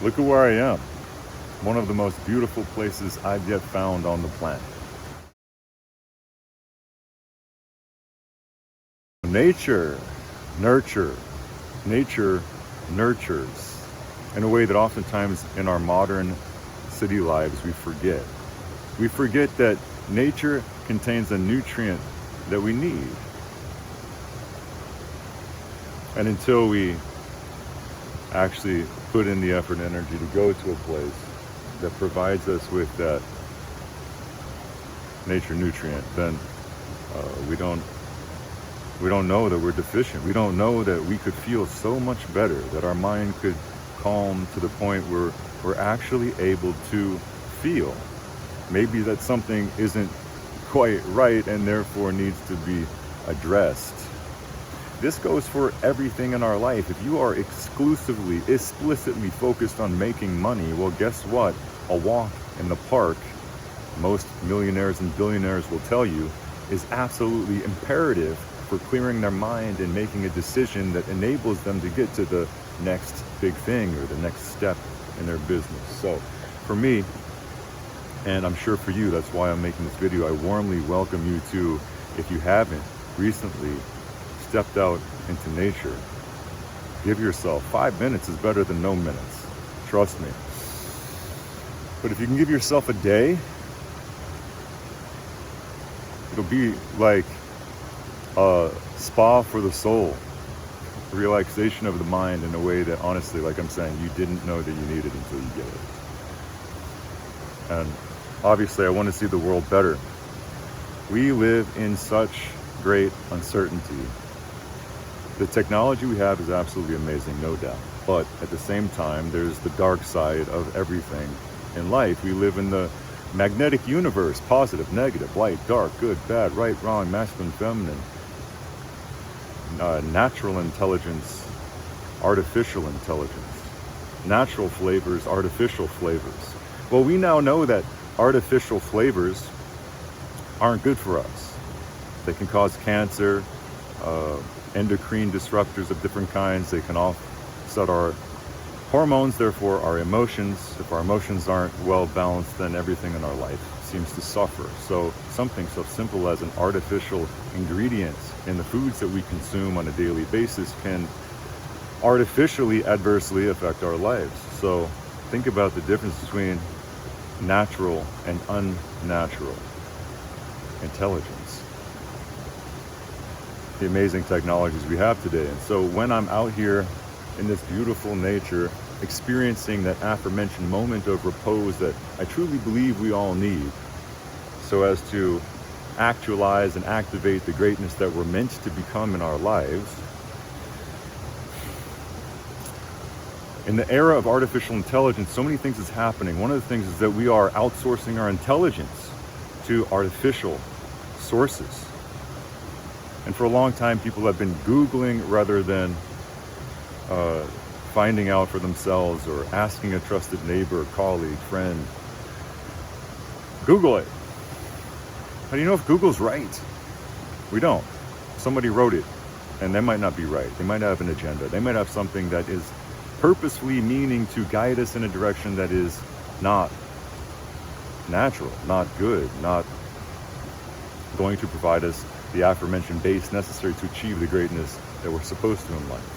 Look at where I am. One of the most beautiful places I've yet found on the planet. Nature, nurture. Nature nurtures in a way that oftentimes in our modern city lives we forget. We forget that nature contains a nutrient that we need. And until we actually put in the effort and energy to go to a place that provides us with that nature nutrient, then we don't know that we're deficient. We don't know that we could feel so much better, that our mind could calm to the point where we're actually able to feel. Maybe that something isn't quite right and therefore needs to be addressed. This goes for everything in our life. If you are explicitly focused on making money, well, guess what? A walk in the park, most millionaires and billionaires will tell you, is absolutely imperative for clearing their mind and making a decision that enables them to get to the next big thing or the next step in their business. So for me, and I'm sure for you, that's why I'm making this video, I warmly welcome you to, if you haven't recently stepped out into nature, give yourself 5 minutes is better than no minutes. Trust me. But if you can give yourself a day, it'll be like a spa for the soul, relaxation of the mind in a way that honestly, like I'm saying, you didn't know that you needed until you get it. And obviously I want to see the world better. We live in such great uncertainty. The technology we have is absolutely amazing, no doubt. But at the same time, there's the dark side of everything in life. We live in the magnetic universe, positive, negative, light, dark, good, bad, right, wrong, masculine, feminine, natural intelligence, artificial intelligence, natural flavors, artificial flavors. Well, we now know that artificial flavors aren't good for us. They can cause cancer, endocrine disruptors of different kinds. They can offset our hormones, therefore our emotions. If our emotions aren't well balanced, then everything in our life seems to suffer. So something so simple as an artificial ingredient in the foods that we consume on a daily basis can artificially adversely affect our lives. So think about the difference between natural and unnatural intelligence, the amazing technologies we have today. And so when I'm out here in this beautiful nature, experiencing that aforementioned moment of repose that I truly believe we all need, so as to actualize and activate the greatness that we're meant to become in our lives. In the era of artificial intelligence, so many things is happening. One of the things is that we are outsourcing our intelligence to artificial sources. And for a long time, people have been Googling rather than finding out for themselves or asking a trusted neighbor, colleague, friend. Google it. How do you know if Google's right? We don't. Somebody wrote it, and they might not be right. They might have an agenda. They might have something that is purposefully meaning to guide us in a direction that is not natural, not good, not going to provide us the aforementioned base necessary to achieve the greatness that we're supposed to in life.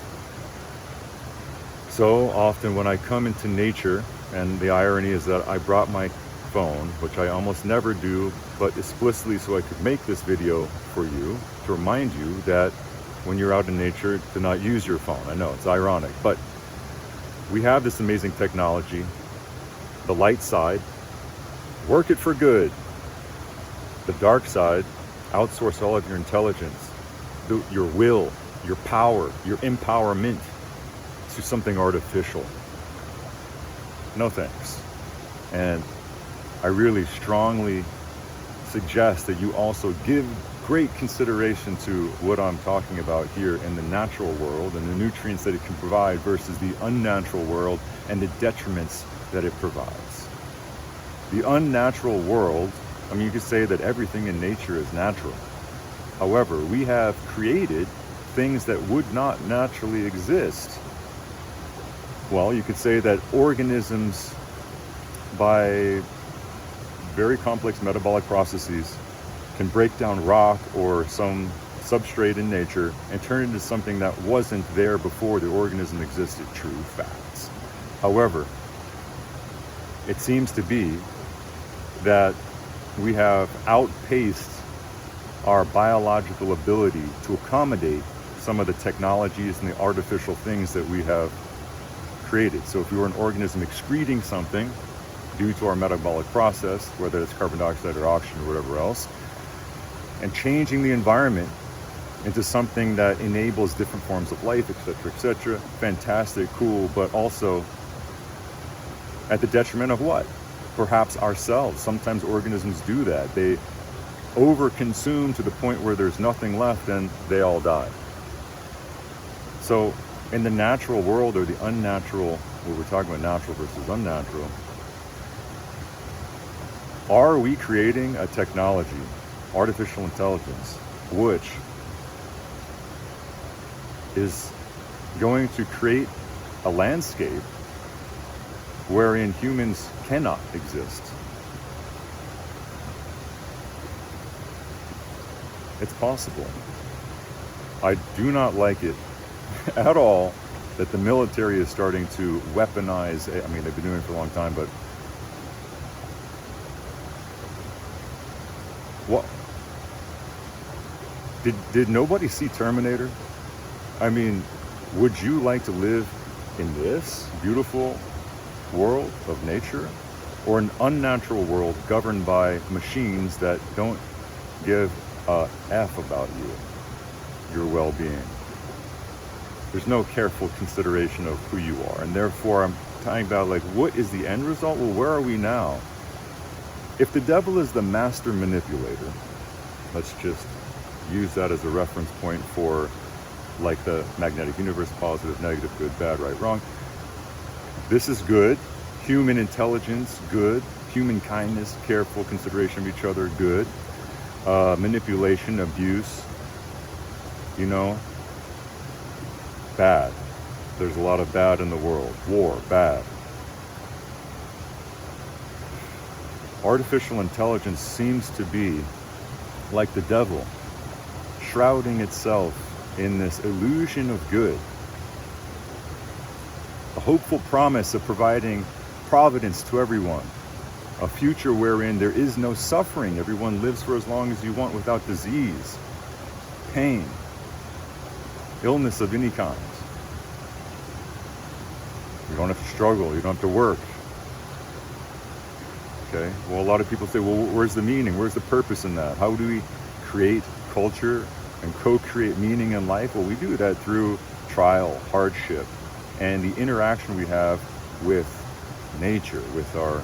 So often when I come into nature, and the irony is that I brought my phone, which I almost never do, but explicitly so I could make this video for you, to remind you that when you're out in nature, to not use your phone. I know, it's ironic, but we have this amazing technology, the light side, work it for good. The dark side, outsource all of your intelligence, your will, your power, your empowerment to something artificial. No thanks. And I really strongly suggest that you also give great consideration to what I'm talking about here in the natural world and the nutrients that it can provide versus the unnatural world and the detriments that it provides. The unnatural world, I mean, you could say that everything in nature is natural. However, we have created things that would not naturally exist. Well, you could say that organisms, by very complex metabolic processes, can break down rock or some substrate in nature and turn it into something that wasn't there before the organism existed. True facts. However, it seems to be that we have outpaced our biological ability to accommodate some of the technologies and the artificial things that we have created. So if we were an organism excreting something due to our metabolic process, whether it's carbon dioxide or oxygen or whatever else, and changing the environment into something that enables different forms of life, etc., fantastic, cool, but also at the detriment of what? Perhaps ourselves. Sometimes organisms do that. They overconsume to the point where there's nothing left and they all die. So in the natural world, or the unnatural, where we're talking about natural versus unnatural, are we creating a technology, artificial intelligence, which is going to create a landscape wherein humans cannot exist? It's possible. I do not like it at all that the military is starting to weaponize. I mean, they've been doing it for a long time, but what? Did nobody see Terminator? I mean, would you like to live in this beautiful world of nature, or an unnatural world governed by machines that don't give a F about you, your well-being? There's no careful consideration of who you are, and therefore I'm talking about, like, what is the end result? Well, where are we now? If the devil is the master manipulator, let's just use that as a reference point for, like, the magnetic universe, positive, negative, good, bad, right, wrong. This is good. Human intelligence, good. Human kindness, careful consideration of each other, good. Manipulation, abuse, bad. There's a lot of bad in the world. War, bad. Artificial intelligence seems to be like the devil, shrouding itself in this illusion of good. A hopeful promise of providing providence to everyone. A future wherein there is no suffering. Everyone lives for as long as you want without disease, pain, illness of any kind. You don't have to struggle. You don't have to work. Okay? Well, a lot of people say, well, where's the meaning? Where's the purpose in that? How do we create culture and co-create meaning in life? Well, we do that through trial, hardship, and the interaction we have with nature, with our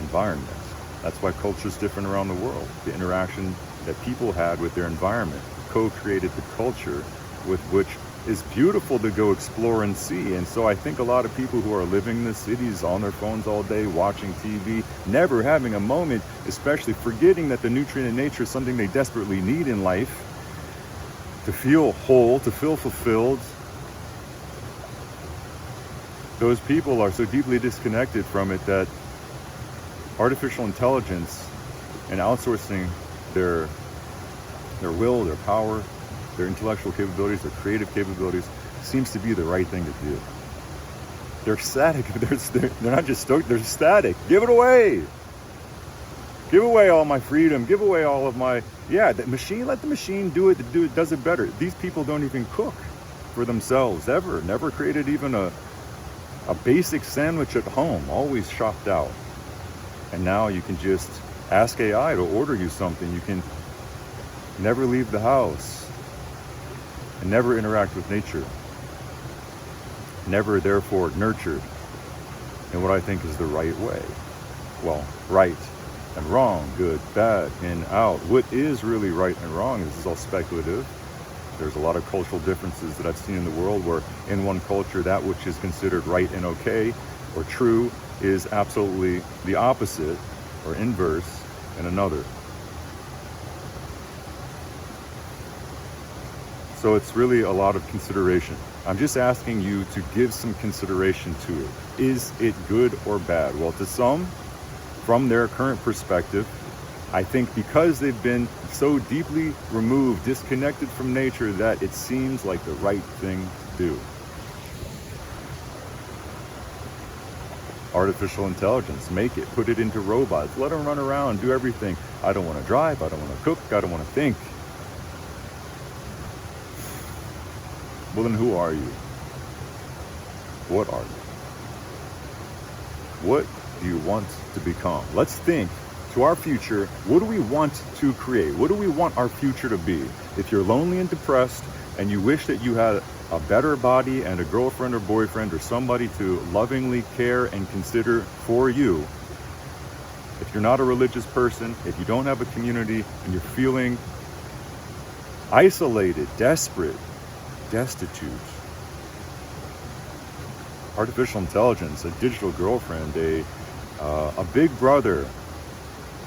environment. That's why culture is different around the world. The interaction that people had with their environment co-created the culture with which is beautiful to go explore and see. And so I think a lot of people who are living in the cities on their phones all day, watching TV, never having a moment, especially forgetting that the nutrient in nature is something they desperately need in life to feel whole, to feel fulfilled. Those people are so deeply disconnected from it that artificial intelligence and outsourcing their will, their power, their intellectual capabilities, their creative capabilities seems to be the right thing to do. They're ecstatic. They're not just stoked, they're ecstatic. Give it away. Give away all my freedom. Give away all of my, the machine, let the machine do it, does it better. These people don't even cook for themselves ever. Never created even a basic sandwich at home, always shopped out. And now you can just ask AI to order you something. You can never leave the house and never interact with nature. Never, therefore, nurtured in what I think is the right way. Well, right and wrong, good, bad, in, out. What is really right and wrong? This is all speculative. There's a lot of cultural differences that I've seen in the world where in one culture that which is considered right and okay or true is absolutely the opposite or inverse in another. So it's really a lot of consideration. I'm just asking you to give some consideration to it. Is it good or bad? Well, to some, from their current perspective, I think because they've been so deeply removed, disconnected from nature, that it seems like the right thing to do. Artificial intelligence, make it, put it into robots, let them run around, do everything. I don't want to drive, I don't want to cook, I don't want to think. Well, then who are you? What are you? What do you want to become? Let's think to our future. What do we want to create? What do we want our future to be? If you're lonely and depressed and you wish that you had a better body and a girlfriend or boyfriend or somebody to lovingly care and consider for you, if you're not a religious person, if you don't have a community and you're feeling isolated, desperate, destitute, artificial intelligence, a digital girlfriend, a big brother,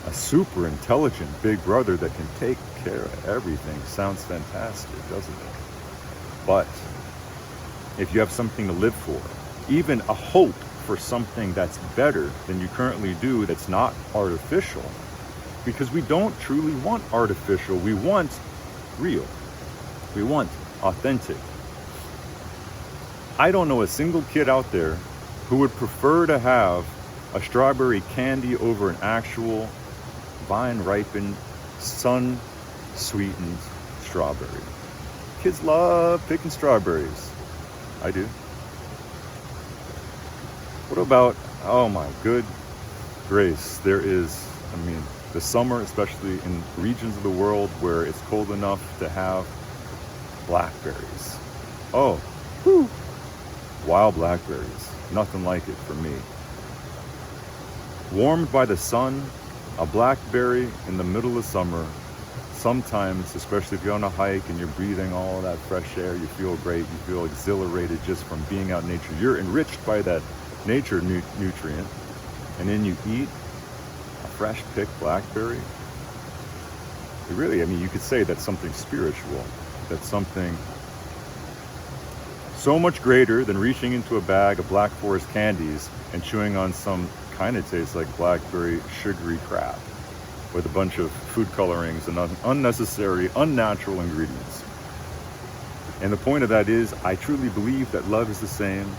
a super intelligent big brother that can take care of everything sounds fantastic, doesn't it? But if you have something to live for, even a hope for something that's better than you currently do, that's not artificial, because we don't truly want artificial, we want real, we want authentic. I don't know a single kid out there who would prefer to have a strawberry candy over an actual vine-ripened, sun-sweetened strawberry. Kids love picking strawberries. I do. What about, oh my good grace, there is, the summer, especially in regions of the world where it's cold enough to have blackberries. Oh, whew. Wild blackberries. Nothing like it for me. Warmed by the sun, a blackberry in the middle of summer. Sometimes, especially if you're on a hike and you're breathing all that fresh air, you feel great, you feel exhilarated just from being out in nature. You're enriched by that nature nutrient. And then you eat a fresh picked blackberry. It really, you could say that's something spiritual. That's something so much greater than reaching into a bag of Black Forest candies and chewing on some kind of tastes like blackberry sugary crap with a bunch of food colorings and unnecessary, unnatural ingredients. And the point of that is, I truly believe that love is the same,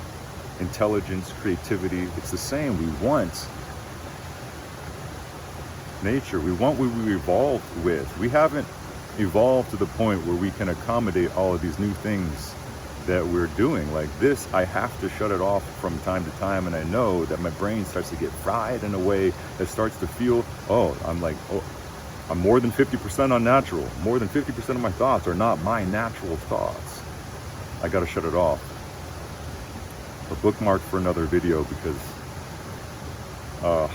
intelligence, creativity, it's the same. We want nature, we want what we evolved with. We haven't evolved to the point where we can accommodate all of these new things that we're doing. Like this, I have to shut it off from time to time, and I know that my brain starts to get fried in a way that starts to feel, I'm more than 50% unnatural. More than 50% of my thoughts are not my natural thoughts. I gotta shut it off. A bookmark for another video, because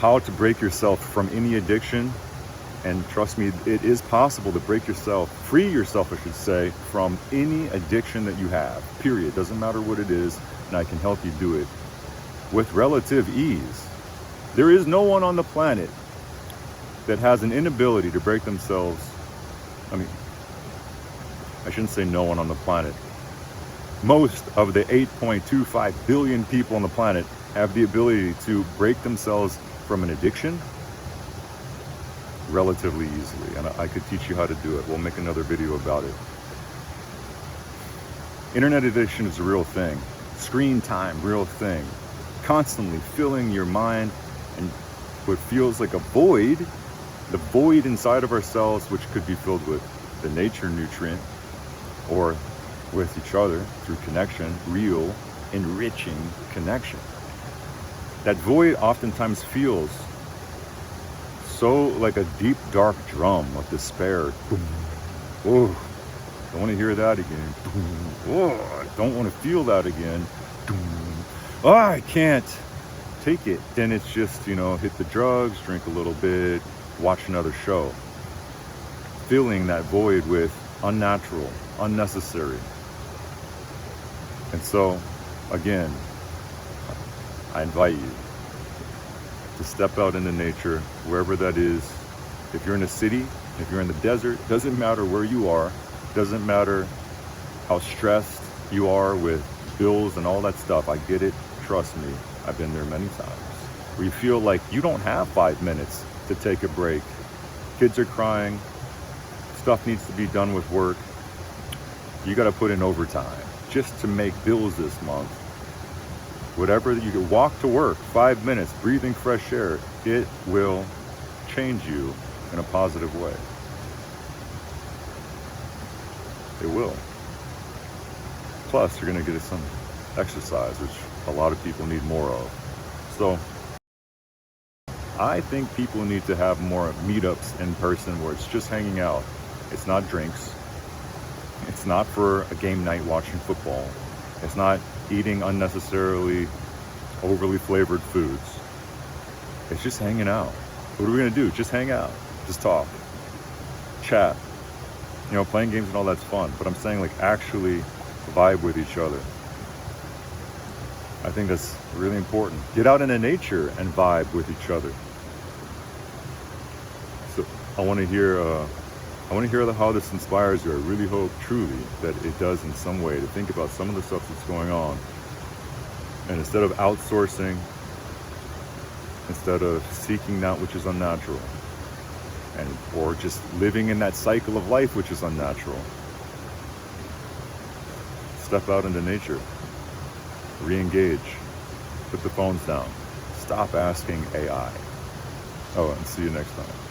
how to break yourself from any addiction. And trust me, it is possible to free yourself, I should say, from any addiction that you have, period. Doesn't matter what it is, and I can help you do it with relative ease. There is no one on the planet that has an inability to break themselves. I shouldn't say no one on the planet. Most of the 8.25 billion people on the planet have the ability to break themselves from an addiction relatively easily, and I could teach you how to do it. We'll make another video about it. Internet addiction is a real thing. Screen time, real thing. Constantly filling your mind and what feels like a void, the void inside of ourselves, which could be filled with the nature nutrient or with each other through connection, real, enriching connection. That void oftentimes feels so like a deep, dark drum of despair. Oh, don't want to hear that again. Oh, I don't want to feel that again. Oh, I can't take it. Then it's just, hit the drugs, drink a little bit, watch another show. Filling that void with unnatural, unnecessary. And so, again, I invite you to step out into nature, wherever that is. If you're in a city, if you're in the desert, doesn't matter where you are, doesn't matter how stressed you are with bills and all that stuff. I get it. Trust me. I've been there many times. Where you feel like you don't have 5 minutes to take a break. Kids are crying. Stuff needs to be done with work. You got to put in overtime just to make bills this month. Whatever you can, walk to work, 5 minutes, breathing fresh air, it will change you in a positive way. It will. Plus, you're going to get some exercise, which a lot of people need more of. So, I think people need to have more meetups in person where it's just hanging out. It's not drinks. It's not for a game night watching football. It's not eating unnecessarily overly flavored foods. It's just hanging out. What are we gonna do? Just hang out. Just talk. Chat. You know, playing games and all that's fun, but I'm saying like actually vibe with each other. I think that's really important. Get out into nature and vibe with each other. So I want to hear how this inspires you. I really hope truly that it does in some way, to think about some of the stuff that's going on. And instead of outsourcing, instead of seeking that which is unnatural, or just living in that cycle of life which is unnatural, step out into nature, re-engage, put the phones down, stop asking AI. Oh, and see you next time.